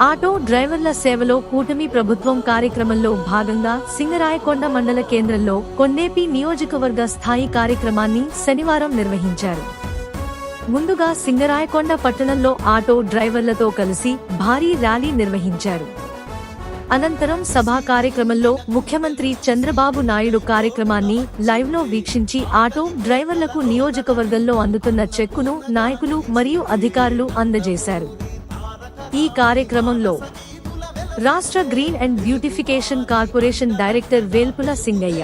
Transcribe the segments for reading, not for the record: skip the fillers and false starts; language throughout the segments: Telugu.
ఆటో డ్రైవర్ల సేవలో కూటమి ప్రభుత్వం కార్యక్రమంలో భాగంగా సింగరాయకొండ మండల కేంద్రంలో కొండేపి నియోజకవర్గ స్థాయి కార్యక్రమాన్ని శనివారం నిర్వహించారు. ముందుగా సింగరాయకొండ పట్టణంలో ఆటో డ్రైవర్లతో కలిసి భారీ ర్యాలీ నిర్వహించారు. అనంతరం సభా కార్యక్రమంలో ముఖ్యమంత్రి చంద్రబాబు నాయుడు కార్యక్రమాన్ని లైవ్లో వీక్షించి ఆటో డ్రైవర్లకు నియోజకవర్గంలో అందుతున్న చెక్కును నాయకులు మరియు అధికారులు అందజేశారు. ఈ కార్యక్రమంలో రాష్ట్ర green and beautification corporation director Velpula Singaiah,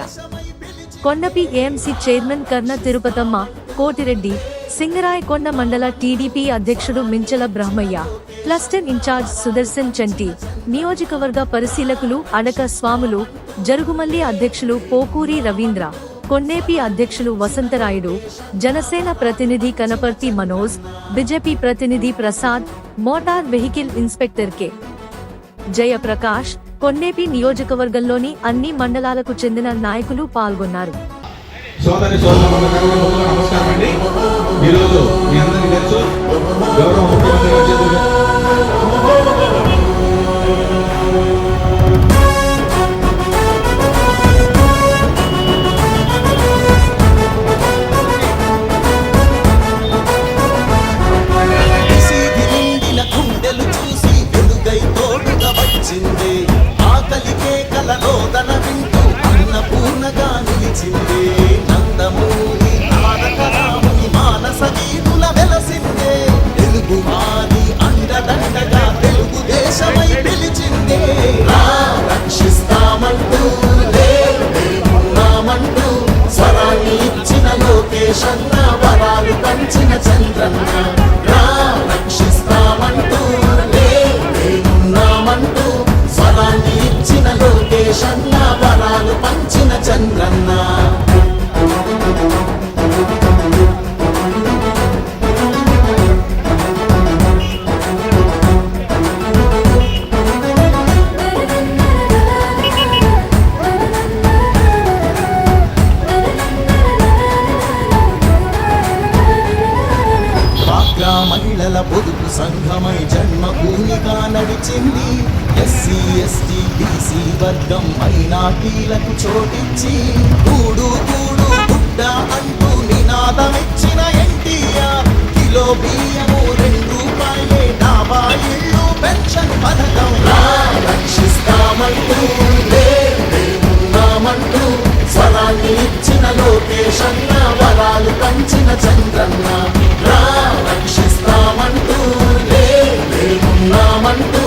Kondapi AMC chairman Karna Tirupatamma, Kotireddy, Singarayakonda మండల టీడీపీ అధ్యక్షుడు మించల బ్రహ్మయ్య, క్లస్టర్ ఇన్ఛార్జ్ సుదర్శన్ చంటి, నియోజకవర్గ పరిశీలకులు అడక స్వాములు, జరుగుమల్లి అధ్యక్షులు పోకూరి రవీంద్ర, కొండేపి అధ్యక్షులు వసంతరాయుడు, జనసేన ప్రతినిధి కనపర్తి మనోజ్, బీజేపీ ప్రతినిధి Prasad, motor vehicle inspector K Jayaprakash, Kondepi నియోజకవర్గంలోని అన్ని మండలాలకు చెందిన నాయకులు పాల్గొన్నారు. సోదరి సోదరులకు నమస్కారం అండి. ఈరోజు మీ అందరికీ తెలుసు గౌరవ ముఖ్యమంత్రి ఆకలికే కలలోదన వింటూ అన్నపూర్ణగా నిలిచిందే. నందమూరి తారక రాముని మానస వీధుల వెలసిందే. తెలుగు మాది అండదండగా తెలుగు దేశమై పిలిచిందే. రక్షిస్తామంటూ లేమంటూ స్వరాన్ని ఇచ్చిన లోకేశన్న, వరాలు పంచిన చంద్రన్న. రక్షిస్తామంటూ లేమంటూ స్వరాన్ని ఇచ్చిన లోకేశన్న, వరాలు పంచిన చంద్రన్న. మహిళల పొదుపు సంఘమై జన్మభూమిగా నడిచింది. ఎస్సీ ఎస్టీ బీసీ వర్గం మైనార్టీలకు చోటిచ్చి కూడు కూడు గుడ్డ అంటూ నినాదమిచ్చిన ఎన్టీఆర్. కిలో బియ్యము 2 రూపాయలే, డాబా ఇళ్ళు పెన్షన్ పథకం. రక్షిస్తామంటూ లేమంటూ స్వరాన్ని ఇచ్చిన లోకేశన్న, వరాలు పంచిన చంద్రన్న. రక్షిస్తామంటూ లేమంటూ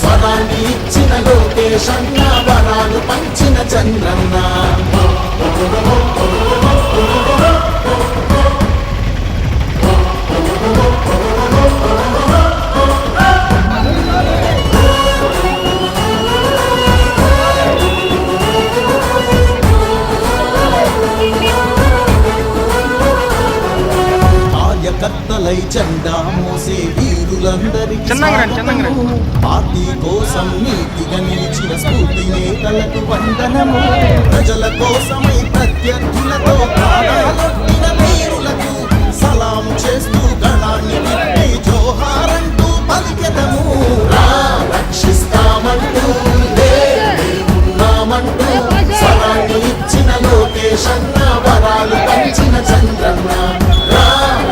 స్వరాన్ని ఇచ్చిన లోకేశన్న, వరాలు పంచిన చంద్రన్న. కార్యకర్తలై జెండా మోసే వీరులందరికీ పార్టీ కోసం నీతిగా నిలిచిన స్ఫూర్తి నేతలకు వందనము. ప్రజల కోసమై ప్రత్యర్థులతో ప్రాణాలొట్టిన వీరులకు సలాం చేస్తూ గణాన్ని తిప్పి జోహారంటూ పలికెదము. రక్షిస్తామంటూ లేమంటూ స్వరాన్ని ఇచ్చిన లోకేశన్న, వరాలు పంచిన చంద్రన్న.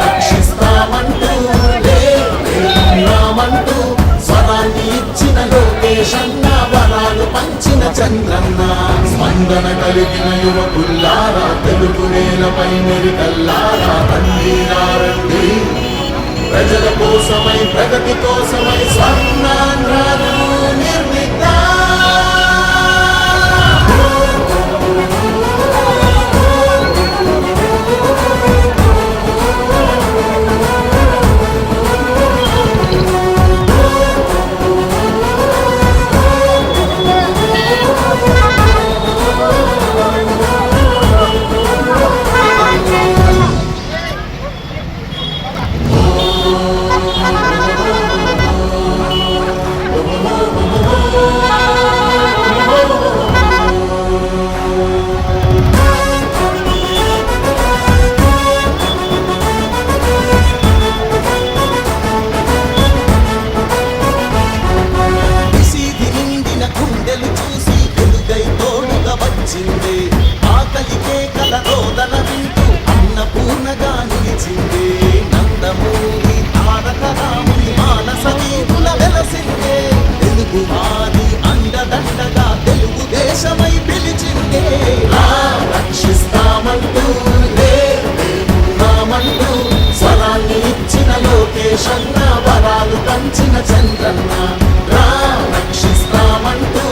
రక్షిస్తామంటూ లేమంటూ స్వరాన్ని ఇచ్చిన లోకేశన్న, వరాలు పంచిన చంద్రన్న. స్పందన కలిగిన యువకుల్లారా, తెలుగు నేలపై మెరికల్లారా, తండ్రి ప్రజల కోసమై ప్రగతి కోసమై స్వర్ణాంధ్రను నిర్మిద్దాం. తెలుగువారి అండదండగా తెలుగుదేశమై పిలిచిందే. రక్షిస్తామంటూ లేమంటూ స్వరాన్ని ఇచ్చిన లోకేశన్న, వరాలు పంచిన చంద్రన్న. రక్షిస్తామంటూ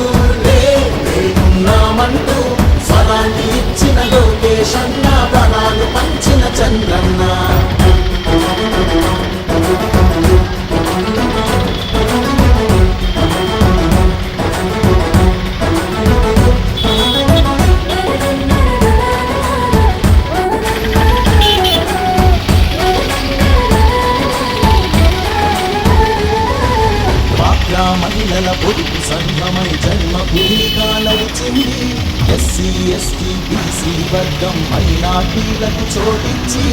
లేమంటూ స్వరాన్ని ఇచ్చిన లోకేశన్న, వరాలు పంచిన చంద్రన్న. మహిళల పొదుపు సంఘమై జన్మభూమిగా నడిచింది. ఎస్సీ ఎస్టీ బీసీ వర్గం మైనార్టీలకు చోటిచ్చి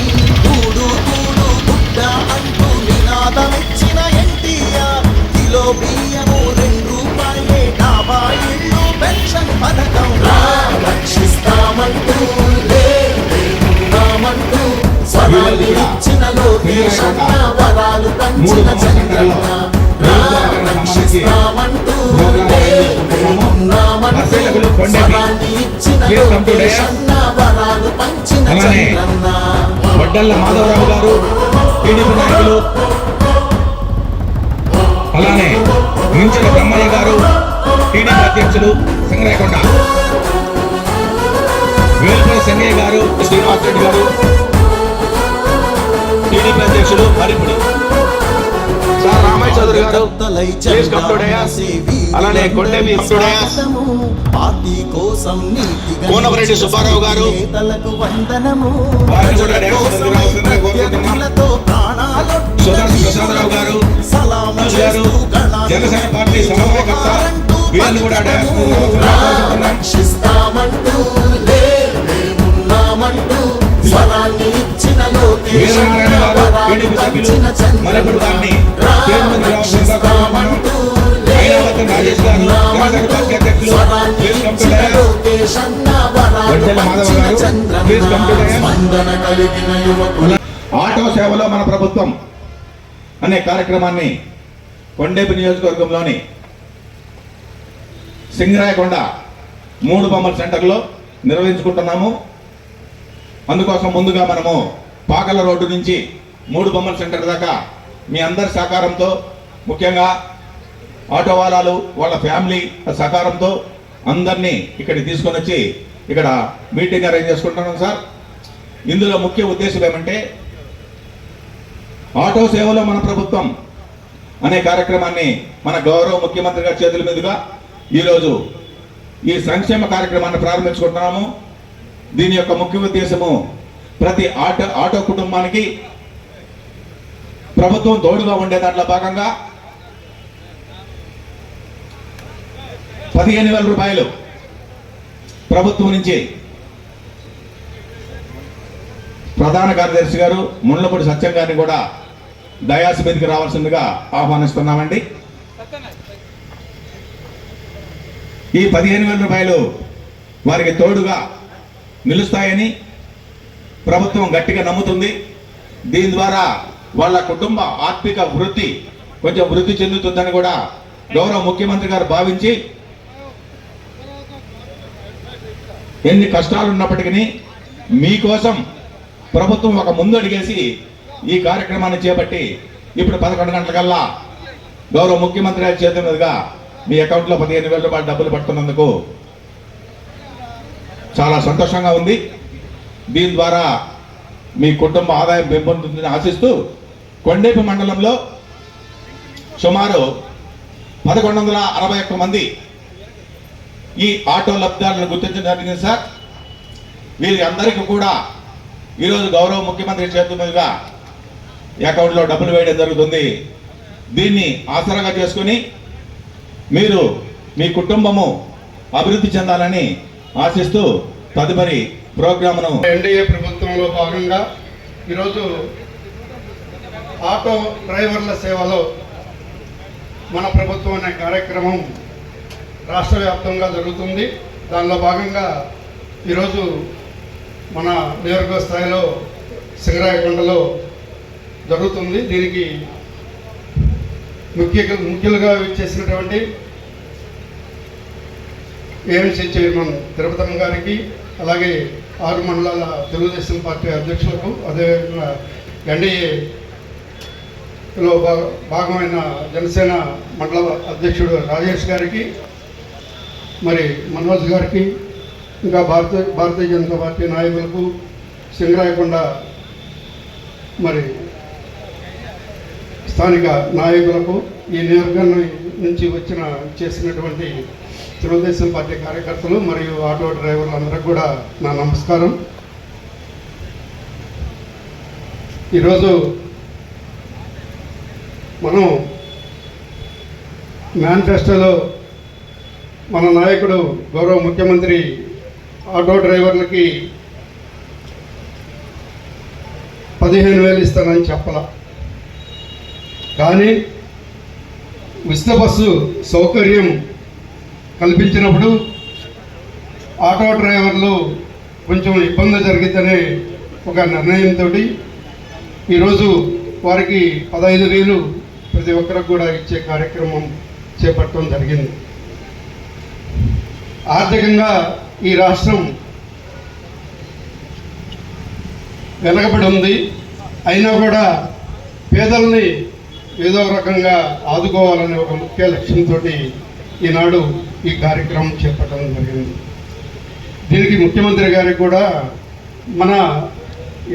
కూడు కూడు గుడ్డ అంటూ నినాదమిచ్చిన ఎన్టీఆర్. కిలో బియ్యము 2 రూపాయలే, 50 ఇళ్ళు పెన్షన్ పథకం. రక్షిస్తామంటూ లేమంటూ స్వరాలు ఇచ్చిన లోకేశన్న, వరాలు పంచిన చంద్రన్న. రక్షిస్తామంటూ లేమంటూ స్వరాన్ని ఇచ్చిన లోకేశన్న, వరాలు పంచిన చంద్రన్న. వడ్డల్ల మాధవరావు గారు టీడీపీ నాయకులు, అలానే మించుల బ్రహ్మయ్య గారు టీడీపీ అధ్యక్షులు సింగరాయకొండ, వేల్పూరి సంగయ్య గారు, శ్రీనివాస్ రెడ్డి గారు టీడీపీ అధ్యక్షులు మరిపుడి, రామయ్య చౌదరి గారు, అలానే కొండేపి పార్టీ కోసం కోనవరెడ్డి సుబ్బారావు గారు, ప్రసాదరావు గారు, జనసేన పార్టీ సమన్వయకర్త వీళ్ళు కూడా రక్షిస్తామంటూ లేమంటూ స్వరాన్ని ఇచ్చిన లోకేశన్న, వరాలు పంచిన చంద్రన్న. రక్షిస్తామంటూ స్వరాన్ని ఇచ్చిన లోకేశన్న, వరాలు పంచిన చంద్రన్న. స్పందన కలిగిన యువకుల ఆటో సేవలో మన ప్రభుత్వం అనే కార్యక్రమాన్ని కొండేపి నియోజకవర్గంలోని సింగరాయకొండ 3 బొమ్మల సెంటర్లో నిర్వహించుకుంటున్నాము. అందుకోసం ముందుగా మనము పాకల రోడ్డు నుంచి 3 బొమ్మల సెంటర్ దాకా మీ అందరి సహకారంతో, ముఖ్యంగా ఆటో వాలాలు వాళ్ళ ఫ్యామిలీ సహకారంతో అందరినీ ఇక్కడికి తీసుకొని వచ్చి ఇక్కడ మీటింగ్ అరేంజ్ చేసుకుంటున్నాం సార్. ఇందులో ముఖ్య ఉద్దేశం ఏమంటే ఆటో సేవలో మన ప్రభుత్వం అనే కార్యక్రమాన్ని మన గౌరవ ముఖ్యమంత్రి గారి చేతుల మీదుగా ఈరోజు ఈ సంక్షేమ కార్యక్రమాన్ని ప్రారంభించుకుంటున్నాము. దీని యొక్క ముఖ్య ఉద్దేశము ప్రతి ఆటో కుటుంబానికి ప్రభుత్వం తోడుగా ఉండే దాంట్లో భాగంగా 15,000 రూపాయలు ప్రభుత్వం నుంచి ప్రధాన కార్యదర్శి గారు ముళ్ళపూడి సత్యం గారిని కూడా దయాసి మీదకి రావాల్సిందిగా ఆహ్వానిస్తున్నామండి. ఈ 15,000 రూపాయలు వారికి తోడుగా నిలుస్తాయని ప్రభుత్వం గట్టిగా నమ్ముతుంది. దీని ద్వారా వాళ్ళ కుటుంబ ఆర్థిక వృద్ధి కొంచెం వృద్ధి చెందుతుందని కూడా గౌరవ ముఖ్యమంత్రి గారు భావించి ఎన్ని కష్టాలు ఉన్నప్పటికీ మీకోసం ప్రభుత్వం ఒక ముందడుగేసి ఈ కార్యక్రమాన్ని చేపట్టి ఇప్పుడు 11 గంటలకల్లా గౌరవ ముఖ్యమంత్రి గారి చేతుల మీదుగా మీ అకౌంట్లో 15,000 రూపాయలు డబ్బులు పట్టుకున్నందుకు చాలా సంతోషంగా ఉంది. దీని ద్వారా మీ కుటుంబ ఆదాయం పెంపొందుతుందని ఆశిస్తూ కొండేపి మండలంలో సుమారు 1161 మంది ఈ ఆటో లబ్ధిదారులను గుర్తించడం జరిగింది సార్. వీరి అందరికీ కూడా ఈరోజు గౌరవ ముఖ్యమంత్రి చేతుల మీదుగా అకౌంట్లో డబ్బులు వేయడం జరుగుతుంది. దీన్ని ఆసరాగా చేసుకుని మీరు మీ కుటుంబము అభివృద్ధి చెందాలని ఆశిస్తూ తదుపరి ప్రోగ్రామ్ను ఎన్డీఏ ప్రభుత్వంలో భాగంగా ఈరోజు ఆటో డ్రైవర్ల సేవలో మన ప్రభుత్వం అనే కార్యక్రమం రాష్ట్ర వ్యాప్తంగా జరుగుతుంది. దానిలో భాగంగా ఈరోజు మన నియోజకవర్గ స్థాయిలో సింగరాయకొండలో జరుగుతుంది. దీనికి ముఖ్యులుగా చేసినటువంటి ఏఎంసీ చైర్మన్ తిరుపతమ్మ గారికి, అలాగే 6 మండలాల తెలుగుదేశం పార్టీ అధ్యక్షులకు, అదేవిధంగా ఎన్డీఏలో భాగమైన జనసేన మండల అధ్యక్షుడు రాజేష్ గారికి, మరి మనోజ్ గారికి, ఇంకా భారతీయ జనతా పార్టీ నాయకులకు, సింగరాయకొండ మరి స్థానిక నాయకులకు, ఈ నియోజకవర్గం నుంచి చేసినటువంటి తెలుగుదేశం పార్టీ కార్యకర్తలు మరియు ఆటో డ్రైవర్లందరికీ కూడా నా నమస్కారం. ఈరోజు మనం మేనిఫెస్టోలో మన నాయకుడు గౌరవ ముఖ్యమంత్రి ఆటో డ్రైవర్లకి 15,000 ఇస్తానని చెప్పాల, కానీ ఉచిత బస్సు సౌకర్యం కల్పించినప్పుడు ఆటో డ్రైవర్లు కొంచెం ఇబ్బంది జరిగిద్దనే ఒక నిర్ణయంతో ఈరోజు వారికి 15,000 ప్రతి ఒక్కరికి కూడా ఇచ్చే కార్యక్రమం చేపట్టడం జరిగింది. ఆర్థికంగా ఈ రాష్ట్రం వెనకబడి ఉంది, అయినా కూడా పేదల్ని ఏదో రకంగా ఆదుకోవాలనే ఒక ముఖ్య లక్ష్యంతో ఈనాడు ఈ కార్యక్రమం చేపట్టడం జరిగింది. దీనికి ముఖ్యమంత్రి గారికి కూడా మన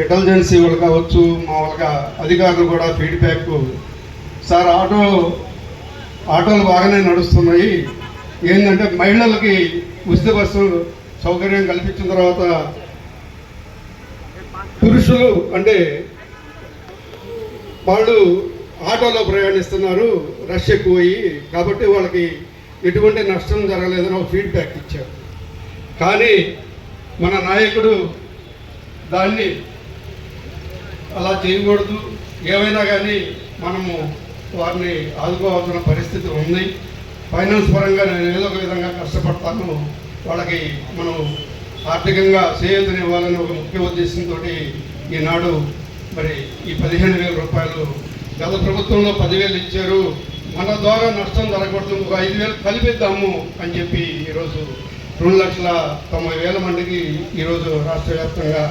ఇంటెలిజెన్సీ వాళ్ళు కావచ్చు, మామూలుగా అధికారులు కూడా ఫీడ్బ్యాక్, సార్ ఆటోలు బాగానే నడుస్తున్నాయి, ఏంటంటే మహిళలకి ఉచిత బస్సు సౌకర్యం కల్పించిన తర్వాత పురుషులు అంటే వాళ్ళు ఆటోలో ప్రయాణిస్తున్నారు, రష్ ఎక్కువయ్యి, కాబట్టి వాళ్ళకి ఎటువంటి నష్టం జరగలేదని ఒక ఫీడ్బ్యాక్ ఇచ్చారు. కానీ మన నాయకుడు దాన్ని అలా చేయకూడదు, ఏమైనా కానీ మనము వారిని ఆదుకోవాల్సిన పరిస్థితి ఉంది, ఫైనాన్స్ పరంగా నేను ఏదో ఒక విధంగా కష్టపడతాను, వాళ్ళకి మనం ఆర్థికంగా చేయూతనివ్వాలని ఒక ముఖ్య ఉద్దేశంతో ఈనాడు మరి ఈ 15,000 రూపాయలు, గత ప్రభుత్వంలో 10,000 ఇచ్చారు, మన ద్వారా నష్టం జరగకూడదు, ఒక 5,000 కలిపిద్దాము అని చెప్పి ఈరోజు 2,90,000 మందికి ఈరోజు రాష్ట్ర వ్యాప్తంగా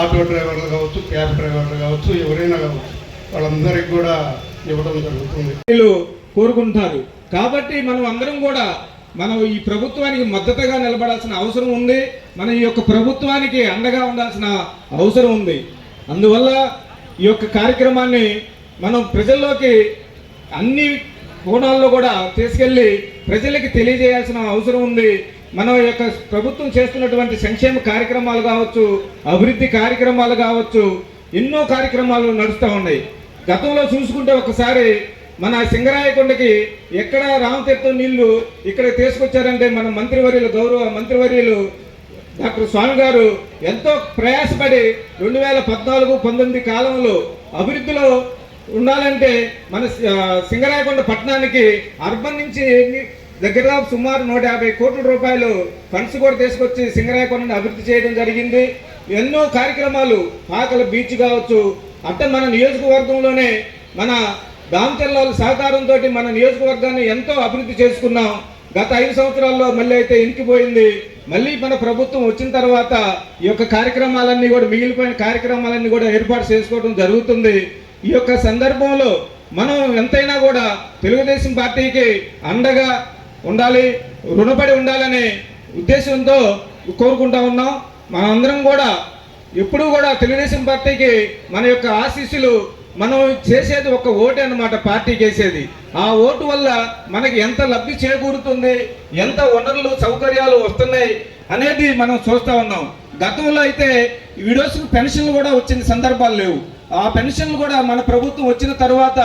ఆటో డ్రైవర్లు కావచ్చు, క్యాబ్ డ్రైవర్లు కావచ్చు, ఎవరైనా కావచ్చు, వాళ్ళందరికీ కూడా ఇవ్వడం జరుగుతుంది. కోరుకుంటారు కాబట్టి మనం అందరం కూడా మనం ఈ ప్రభుత్వానికి మద్దతుగా నిలబడాల్సిన అవసరం ఉంది, మన ఈ యొక్క ప్రభుత్వానికి అండగా ఉండాల్సిన అవసరం ఉంది. అందువల్ల ఈ యొక్క కార్యక్రమాన్ని మనం ప్రజల్లోకి అన్ని కోణాల్లో కూడా తీసుకెళ్ళి ప్రజలకి తెలియజేయాల్సిన అవసరం ఉంది. మన యొక్క ప్రభుత్వం చేస్తున్నటువంటి సంక్షేమ కార్యక్రమాలు కావచ్చు, అభివృద్ధి కార్యక్రమాలు కావచ్చు, ఎన్నో కార్యక్రమాలు నడుస్తూ ఉన్నాయి. గతంలో చూసుకుంటే ఒకసారి మన సింగరాయకొండకి ఎక్కడ రామతీర్థం నీళ్లు ఇక్కడ తీసుకొచ్చారంటే మన మంత్రివర్యులు, గౌరవ మంత్రివర్యులు డాక్టర్ స్వామి గారు ఎంతో ప్రయాసపడి 2014-19 కాలంలో అభివృద్ధిలో ఉండాలంటే మన సింగరాయకొండ పట్టణానికి అర్బన్ నుంచి దగ్గర సుమారు 150 కోట్ల రూపాయలు ఫండ్స్ కూడా తీసుకొచ్చి సింగరాయకొండను అభివృద్ధి చేయడం జరిగింది. ఎన్నో కార్యక్రమాలు, పాకల బీచ్ కావచ్చు, అట్ట మన నియోజకవర్గంలోనే మన దామచర్ల సహకారంతో మన నియోజకవర్గాన్ని ఎంతో అభివృద్ధి చేసుకున్నాం. గత 5 సంవత్సరాల్లో మళ్ళీ అయితే ఇంకిపోయింది. మళ్ళీ మన ప్రభుత్వం వచ్చిన తర్వాత ఈ యొక్క కార్యక్రమాలన్నీ కూడా, మిగిలిపోయిన కార్యక్రమాలన్నీ కూడా ఏర్పాటు చేసుకోవడం జరుగుతుంది. ఈ యొక్క సందర్భంలో మనం ఎంతైనా కూడా తెలుగుదేశం పార్టీకి అండగా ఉండాలి, రుణపడి ఉండాలనే ఉద్దేశంతో కోరుకుంటా ఉన్నాం. మనందరం కూడా ఎప్పుడూ కూడా తెలుగుదేశం పార్టీకి మన యొక్క ఆశీస్సులు, మనం చేసేది ఒక ఓటే అన్నమాట, పార్టీకి వేసేది. ఆ ఓటు వల్ల మనకి ఎంత లబ్ధి చేకూరుతుంది, ఎంత వనరులు సౌకర్యాలు వస్తున్నాయి అనేది మనం చూస్తూ ఉన్నాం. గతంలో అయితే విడోస్కి పెన్షన్లు కూడా వచ్చిన సందర్భాలు లేవు. ఆ పెన్షన్లు కూడా మన ప్రభుత్వం వచ్చిన తర్వాత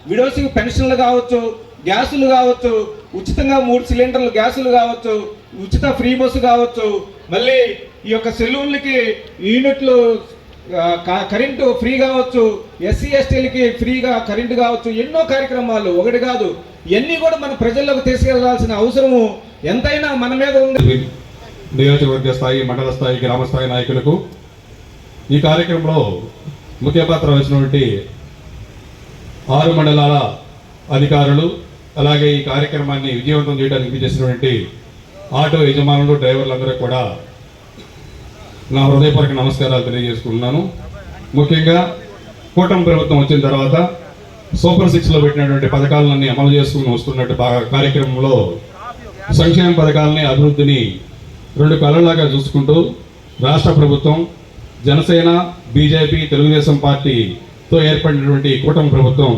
విడోస్కి పెన్షన్లు కావచ్చు, గ్యాసులు కావచ్చు, ఉచితంగా 3 సిలిండర్లు గ్యాసులు కావచ్చు, ఉచిత ఫ్రీ బస్సు కావచ్చు, మళ్ళీ ఈ యొక్క సెలూన్లకి యూనిట్లు కరెంటు ఫ్రీ కావచ్చు, ఎస్సీ ఎస్టీలకి ఫ్రీగా కరెంటు కావచ్చు, ఎన్నో కార్యక్రమాలు ఒకటి కాదు, ఇవన్నీ కూడా మన ప్రజల్లోకి తీసుకెళ్లాల్సిన అవసరము ఎంతైనా మన మీద ఉంది. నియోజకవర్గ స్థాయి, మండల స్థాయి, గ్రామ స్థాయి నాయకులకు ఈ కార్యక్రమంలో ముఖ్య పాత్ర వహించినటువంటి 6 మండలాల అధికారులు, అలాగే ఈ కార్యక్రమాన్ని విజయవంతం చేయడానికి చేసినటువంటి ఆటో యజమానులు, డ్రైవర్లందరూ కూడా నా హృదయపూర్వక నమస్కారాలు తెలియజేసుకుంటున్నాను. ముఖ్యంగా కూటమి ప్రభుత్వం వచ్చిన తర్వాత సూపర్ 6లో పెట్టినటువంటి పథకాలన్నీ అమలు చేసుకుని వస్తున్నట్టు కార్యక్రమంలో సంక్షేమ పథకాలని, అభివృద్ధిని రెండు కళ్ళలాగా చూసుకుంటూ రాష్ట్ర ప్రభుత్వం జనసేన, బీజేపీ, తెలుగుదేశం పార్టీతో ఏర్పడినటువంటి కూటమి ప్రభుత్వం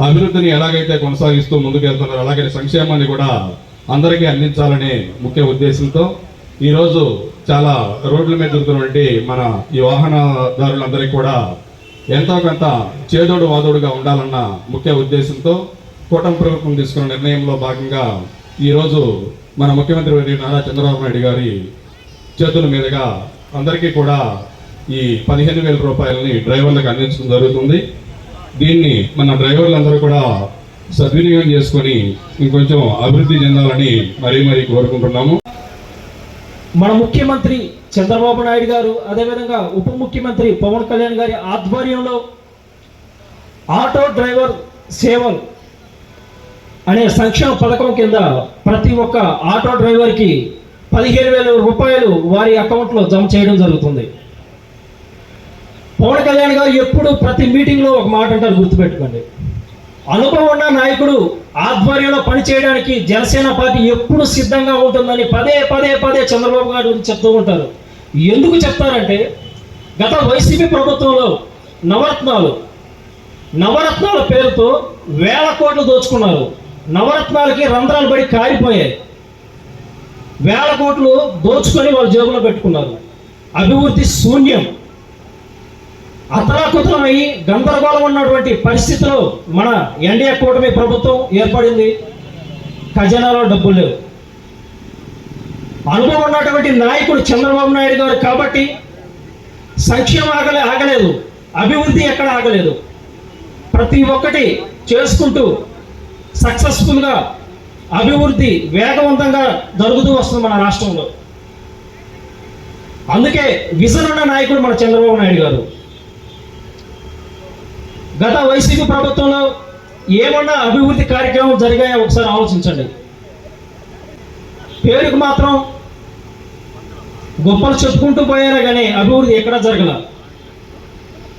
అభివృద్ధిని ఎలాగైతే కొనసాగిస్తూ ముందుకెళ్తున్నారో అలాగే సంక్షేమాన్ని కూడా అందరికీ అందించాలనే ముఖ్య ఉద్దేశంతో ఈరోజు చాలా రోడ్ల మీద దొరుకుతున్నటువంటి మన ఈ వాహనదారులందరికీ కూడా ఎంతో కొంత చేదోడు వాదోడుగా ఉండాలన్న ముఖ్య ఉద్దేశంతో కూటమి ప్రభుత్వం తీసుకున్న నిర్ణయంలో భాగంగా ఈరోజు మన ముఖ్యమంత్రి వర్యులు నారా చంద్రబాబు నాయుడు గారి చేతుల మీదుగా అందరికీ కూడా ఈ 15,000 రూపాయలని డ్రైవర్లకు అందించడం జరుగుతుంది. దీన్ని మన డ్రైవర్లందరూ కూడా సద్వినియోగం చేసుకొని ఇంకొంచెం అభివృద్ధి చెందాలని మరీ కోరుకుంటున్నాము. మన ముఖ్యమంత్రి చంద్రబాబు నాయుడు గారు, అదేవిధంగా ఉప ముఖ్యమంత్రి పవన్ కళ్యాణ్ గారి ఆధ్వర్యంలో ఆటో డ్రైవర్ సేవలు అనే సంక్షేమ పథకం కింద ప్రతి ఒక్క ఆటో డ్రైవర్కి 15,000 రూపాయలు వారి అకౌంట్లో జమ చేయడం జరుగుతుంది. పవన్ కళ్యాణ్ గారు ఎప్పుడు ప్రతి మీటింగ్లో ఒక మాట అంటారు, గుర్తుపెట్టుకోండి. అనుభవం ఉన్న నాయకుడు ఆధ్వర్యంలో పనిచేయడానికి జనసేన పార్టీ ఎప్పుడు సిద్ధంగా ఉంటుందని పదే చంద్రబాబు గారు చెప్తూ ఉంటారు. ఎందుకు చెప్తారంటే గత వైసీపీ ప్రభుత్వంలో నవరత్నాల పేరుతో వేల కోట్లు దోచుకున్నారు. నవరత్నాలకి రంధ్రాలు పడి కారిపోయాయి. వేల కోట్లు దోచుకొని వాళ్ళు జేబులో పెట్టుకున్నారు. అభివృద్ధి శూన్యం. అతలాకుతలమై గందరగోళం ఉన్నటువంటి పరిస్థితిలో మన ఎన్డీఏ కూటమి ప్రభుత్వం ఏర్పడింది. ఖజానాలో డబ్బులు లేవు. అనుభవం ఉన్నటువంటి నాయకుడు చంద్రబాబు నాయుడు గారు కాబట్టి సంక్షేమం ఆగలేదు, అభివృద్ధి ఎక్కడ ఆగలేదు. ప్రతి ఒక్కటి చేసుకుంటూ సక్సెస్ఫుల్గా అభివృద్ధి వేగవంతంగా జరుగుతూ వస్తుంది మన రాష్ట్రంలో. అందుకే విజన్ ఉన్న నాయకుడు మన చంద్రబాబు నాయుడు గారు. గత వైసీపీ ప్రభుత్వంలో ఏమన్నా అభివృద్ధి కార్యక్రమం జరిగాయో ఒకసారి ఆలోచించండి. పేరుకు మాత్రం గొప్పలు చెప్పుకుంటూ పోయారా కానీ అభివృద్ధి ఎక్కడా జరగల.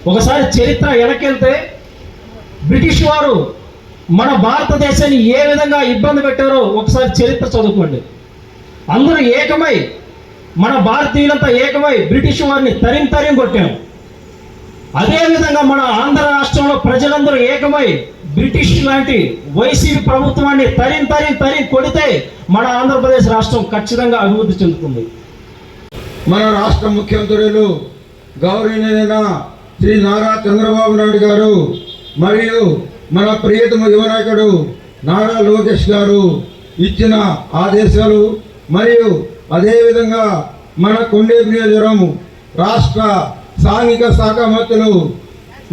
ఒకసారి చరిత్ర వెనకెళ్తే బ్రిటిష్ వారు మన భారతదేశాన్ని ఏ విధంగా ఇబ్బంది పెట్టారో ఒకసారి చరిత్ర చదువుకోండి. అందరూ ఏకమై, మన భారతీయులంతా ఏకమై బ్రిటిష్ వారిని తరిం కొట్టాం. అదేవిధంగా మన ఆంధ్ర రాష్ట్రంలో ప్రజలందరూ ఏకమై బ్రిటిష్ లాంటి వైసీపీ ప్రభుత్వాన్ని తరిం కొడితే మన ఆంధ్రప్రదేశ్ రాష్ట్రం ఖచ్చితంగా అభివృద్ధి చెందుతుంది. మన రాష్ట్ర ముఖ్యమంత్రులు గౌరవనీయులైన శ్రీ నారా చంద్రబాబు నాయుడు గారు మరియు మన ప్రియతమ యువ నాయకుడు నారా లోకేష్ గారు ఇచ్చిన ఆదేశాలు మరియు అదేవిధంగా మన కొండేపి నియోజకవర్గం రాష్ట్ర సాంఘిక శాఖ మంత్రులు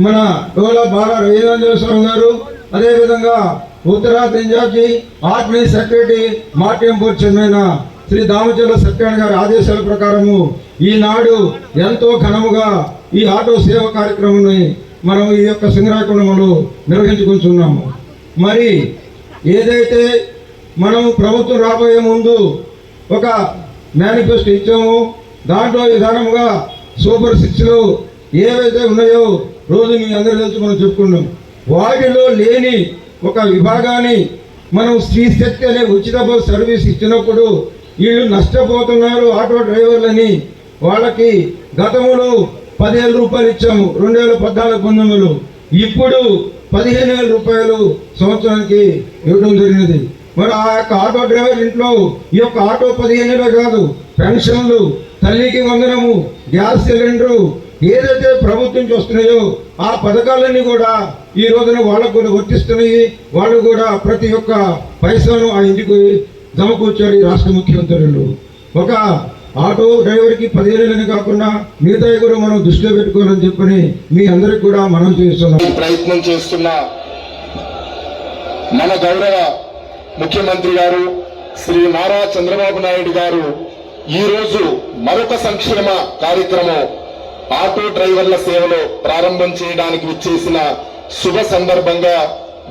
మన డోల బాల రవీంద్రస్వామి గారు, అదేవిధంగా ఉత్తరాది ఇన్ఛార్జి ఆర్మీ సెక్రటరీ మార్టింపూర్ చైర్మన్ శ్రీ దామచర్ల సత్యనారాయణ గారి ఆదేశాల ప్రకారము ఈనాడు ఎంతో ఘనముగా ఈ ఆటో సేవ కార్యక్రమాన్ని మనం ఈ యొక్క సింగరాయకొండలో నిర్వహించుకుంటున్నాము. మరి ఏదైతే మనం ప్రభుత్వం రాబోయే ముందు ఒక మేనిఫెస్టో ఇచ్చామో దాంట్లో విధానముగా సూపర్ 6లో ఏవైతే ఉన్నాయో రోజు మీ అందరూ తెలుసు మనం చెప్పుకున్నాం. వాటిలో లేని ఒక విభాగాన్ని మనం స్త్రీ శక్తి అనే ఉచిత బస్ సర్వీస్ ఇచ్చినప్పుడు వీళ్ళు నష్టపోతున్నారు ఆటో డ్రైవర్లని. వాళ్ళకి గతంలో 10,000 రూపాయలు ఇచ్చాము 2014-19లో. ఇప్పుడు 15,000 రూపాయలు సంవత్సరానికి ఇవ్వడం జరిగినది. మరి ఆ యొక్క ఆటో డ్రైవర్ ఇంట్లో ఈ యొక్క ఆటో 15,000 కాదు, పెన్షన్లు, తల్లికి వందనము, గ్యాస్ సిలిండరు ఏదైతే ప్రభుత్వం నుంచి వస్తున్నాయో ఆ పథకాలన్నీ కూడా ఈ రోజున వాళ్ళకు కూడా వర్తిస్తున్నాయి. వాళ్ళు కూడా ప్రతి ఒక్క పైసాను ఆ ఇంటికి సమకూర్చారు ఈ రాష్ట్ర ముఖ్యమంత్రులు. ఒక ఆటో డ్రైవర్కి 15,000 కాకుండా మిగతా కూడా మనం దృష్టిలో పెట్టుకోవాలని చెప్పని మీ అందరికి కూడా మనం చేస్తున్నాం. ప్రయత్నం చేస్తున్న మన గౌరవ ముఖ్యమంత్రి గారు శ్రీ నారా చంద్రబాబు నాయుడు గారు ఈరోజు మరొక సంక్షేమ కార్యక్రమం ఆటో డ్రైవర్ల సేవలో ప్రారంభం చేయడానికి విచ్చేసిన శుభ సందర్భంగా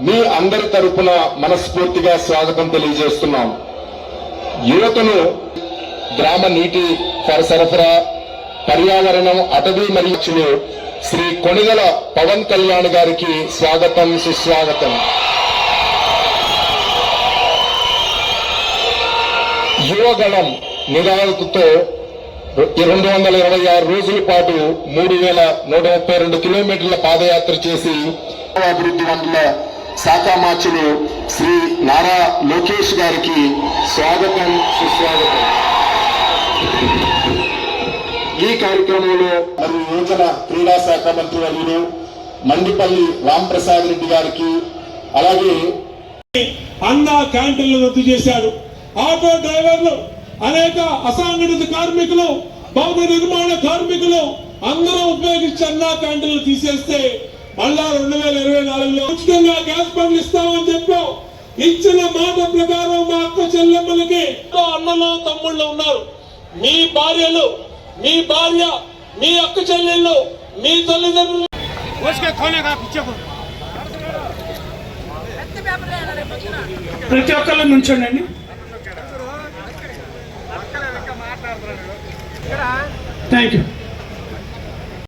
మీ అందరి తరపున మనస్ఫూర్తిగా స్వాగతం తెలియజేస్తున్నాం. యువతను గ్రామ నీటి సరఫరా, పర్యావరణం, అటవీ మరియు శ్రీ కొణిదల పవన్ కళ్యాణ్ గారికి స్వాగతం, సుస్వాగతం. యువగళం నిరాకతో 226 రోజుల పాటు 3132 కిలోమీటర్ల పాదయాత్ర చేసి అభివృద్ధి మండల శాఖ మార్చులు శ్రీ నారా లోకేష్ గారికి స్వాగతం, సుస్వాగతం. ఈ కార్యక్రమంలో మరియు యువజన క్రీడా శాఖ మంత్రి వర్యులు మండిపల్లి రాంప్రసాద్ రెడ్డి గారికి, అలాగే అన్నా క్యాంటీన్లు రద్దు చేశారు. ఆటో డ్రైవర్లు, అనేక అసంఘటిత కార్మికులు, భవన నిర్మాణ కార్మికులు అందరూ ఉపయోగించి అన్నా క్యాంటీన్లు తీసేస్తే మళ్ళా 2024లో ఉచితంగా గ్యాస్ బండ్లు ఇస్తామని చెప్పాం. ఇచ్చిన మాట ప్రకారం మా అక్క చెల్లెమ్మలకి అన్నలు తమ్ముళ్ళు ఉన్నారు. మీ భార్యలు, మీ భార్య, మీ అక్క చెల్లెళ్ళు, మీ తల్లిదండ్రులు ప్రతి ఒక్కళ్ళు నుంచోండి. Thank you.